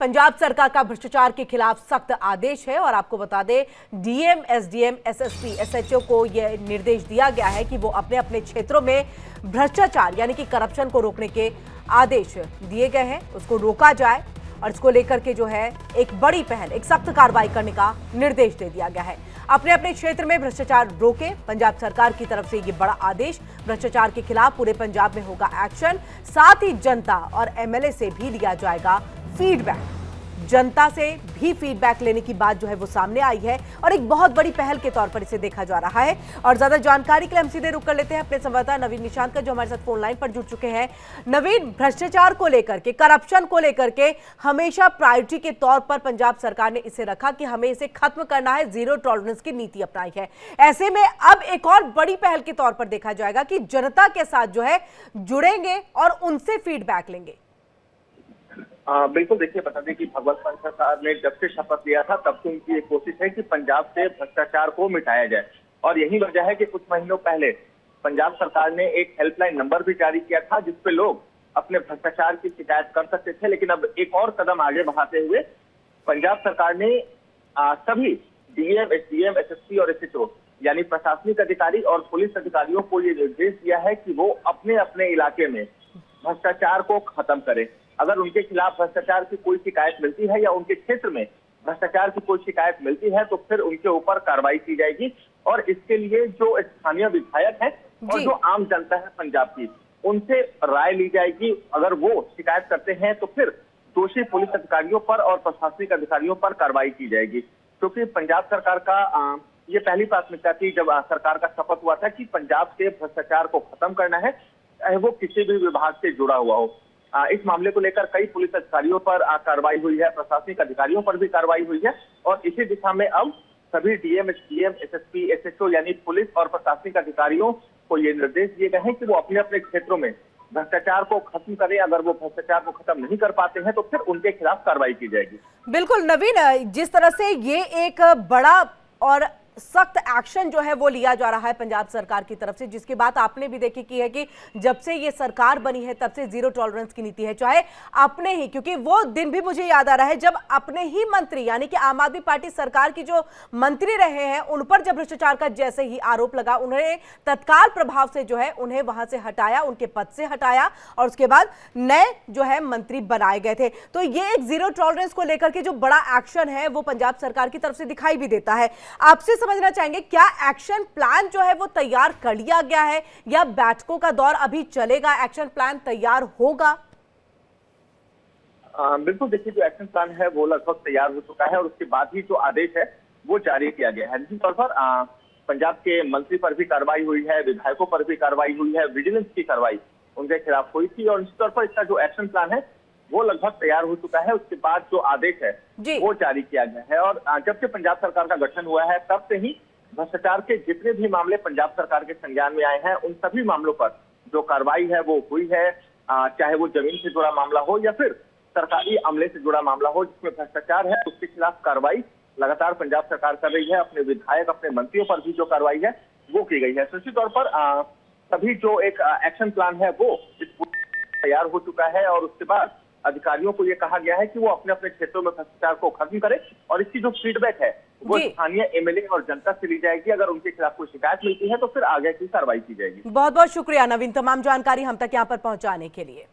पंजाब सरकार का भ्रष्टाचार के खिलाफ सख्त आदेश है और आपको बता दें डीएम, एसडीएम, एसएसपी, एसएचओ को यह निर्देश दिया गया है कि वो अपने अपने क्षेत्रों में भ्रष्टाचार यानी कि करप्शन को रोकने के आदेश दिए गए हैं, उसको रोका जाए और इसको लेकर के जो है एक बड़ी पहल, एक सख्त कार्रवाई करने का निर्देश दे दिया गया है। अपने अपने क्षेत्र में भ्रष्टाचार रोके, पंजाब सरकार की तरफ से ये बड़ा आदेश। भ्रष्टाचार के खिलाफ पूरे पंजाब में होगा एक्शन, साथ ही जनता और एमएलए से भी लिया जाएगा फीडबैक। जनता से भी फीडबैक लेने की बात जो है वो सामने आई है और एक बहुत बड़ी पहल के तौर पर इसे देखा जा रहा है। और ज्यादा जानकारी के लिए हम सीधे रुक कर लेते हैं अपने संवाददाता नवीन निशांत का, जो हमारे साथ फोन लाइन पर जुड़ चुके हैं। नवीन, भ्रष्टाचार को लेकर के, करप्शन को लेकर के हमेशा प्रायोरिटी के तौर पर पंजाब सरकार ने इसे रखा कि हमें इसे खत्म करना है, जीरो टॉलरेंस की नीति अपनाई है। ऐसे में अब एक और बड़ी पहल के तौर पर देखा जाएगा कि जनता के साथ जो है जुड़ेंगे और उनसे फीडबैक लेंगे। बिल्कुल, देखिए बता दें कि भगवंत मान सरकार ने जब से शपथ लिया था तब से उनकी एक कोशिश है कि पंजाब से भ्रष्टाचार को मिटाया जाए और यही वजह है कि कुछ महीनों पहले पंजाब सरकार ने एक हेल्पलाइन नंबर भी जारी किया था जिसपे लोग अपने भ्रष्टाचार की शिकायत कर सकते थे। लेकिन अब एक और कदम आगे बढ़ाते हुए पंजाब सरकार ने सभी डीएम, एसडीएम, एसएसपी और एसएचओ यानी प्रशासनिक अधिकारी और पुलिस अधिकारियों को ये निर्देश दिया है कि वो अपने अपने इलाके में भ्रष्टाचार को खत्म करें। अगर उनके खिलाफ भ्रष्टाचार की कोई शिकायत मिलती है या उनके क्षेत्र में भ्रष्टाचार की कोई शिकायत मिलती है तो फिर उनके ऊपर कार्रवाई की जाएगी और इसके लिए जो स्थानीय विधायक हैं और जो आम जनता है पंजाब की, उनसे राय ली जाएगी। अगर वो शिकायत करते हैं तो फिर दोषी पुलिस अधिकारियों पर और प्रशासनिक अधिकारियों पर कार्रवाई की जाएगी। क्योंकि पंजाब सरकार का ये पहली प्राथमिकता थी जब सरकार का शपथ हुआ था कि पंजाब से भ्रष्टाचार को खत्म करना है, चाहे वो किसी भी विभाग से जुड़ा हुआ हो। इस मामले को लेकर कई पुलिस अधिकारियों पर कार्रवाई हुई है, प्रशासनिक अधिकारियों पर भी कार्रवाई हुई है और इसी दिशा में अब सभी डीएम, एसडीएम, एसएसपी, एसएचओ यानी पुलिस और प्रशासनिक अधिकारियों को ये निर्देश दिए गए हैं कि वो अपने अपने क्षेत्रों में भ्रष्टाचार को खत्म करें। अगर वो भ्रष्टाचार को खत्म नहीं कर पाते हैं तो फिर उनके खिलाफ कार्रवाई की जाएगी। बिल्कुल नवीन, जिस तरह से ये एक बड़ा और सख्त एक्शन जो है वो लिया जा रहा है पंजाब सरकार की तरफ से, जिसकी बात आपने भी देखी की है कि जब से ये सरकार बनी है तब से जीरो टॉलरेंस की नीति है। चाहे अपने ही, क्योंकि वो दिन भी मुझे याद आ रहा है जब अपने ही मंत्री यानी कि आम आदमी पार्टी सरकार की जो मंत्री रहे हैं उन पर जब भ्रष्टाचार का जैसे ही आरोप लगा, उन्हें तत्काल प्रभाव से जो है उन्हें वहां से हटाया, उनके पद से हटाया और उसके बाद नए जो है मंत्री बनाए गए थे। तो ये एक जीरो टॉलरेंस को लेकर के जो बड़ा एक्शन है वो पंजाब सरकार की तरफ से दिखाई भी देता है। आपसे समझना चाहेंगे क्या एक्शन प्लान जो है वो तैयार कर लिया गया है या बैठकों का दौर अभी चलेगा, एक्शन प्लान तैयार होगा? बिल्कुल, देखिए जो एक्शन प्लान है वो लगभग तैयार हो चुका है और उसके बाद ही जो आदेश है वो जारी किया गया है। निश्चित तौर पर पंजाब के मंत्री पर भी कार्रवाई हुई है, विधायकों पर भी कार्रवाई हुई है, विजिलेंस की कार्रवाई उनके खिलाफ हुई थी और निश्चित तौर पर इसका जो एक्शन प्लान है वो लगभग तैयार हो चुका है। उसके बाद जो आदेश है वो जारी किया गया है और जब से पंजाब सरकार का गठन हुआ है तब से ही भ्रष्टाचार के जितने भी मामले पंजाब सरकार के संज्ञान में आए हैं उन सभी मामलों पर जो कार्रवाई है वो हुई है। चाहे वो जमीन से जुड़ा मामला हो या फिर सरकारी अमले से जुड़ा मामला हो जिसमें भ्रष्टाचार है, उसके खिलाफ कार्रवाई लगातार पंजाब सरकार कर रही है। अपने विधायक, अपने मंत्रियों पर भी जो कार्रवाई है वो की गई है। निश्चित तौर पर सभी जो एक एक्शन प्लान है वो तैयार हो चुका है और उसके बाद अधिकारियों को ये कहा गया है कि वो अपने अपने क्षेत्रों में भ्रष्टाचार को खत्म करें और इसकी जो फीडबैक है वो स्थानीय एमएलए और जनता से ली जाएगी। अगर उनके खिलाफ कोई शिकायत मिलती है तो फिर आगे की कार्रवाई की जाएगी। बहुत बहुत शुक्रिया नवीन, तमाम जानकारी हम तक यहाँ पर पहुंचाने के लिए।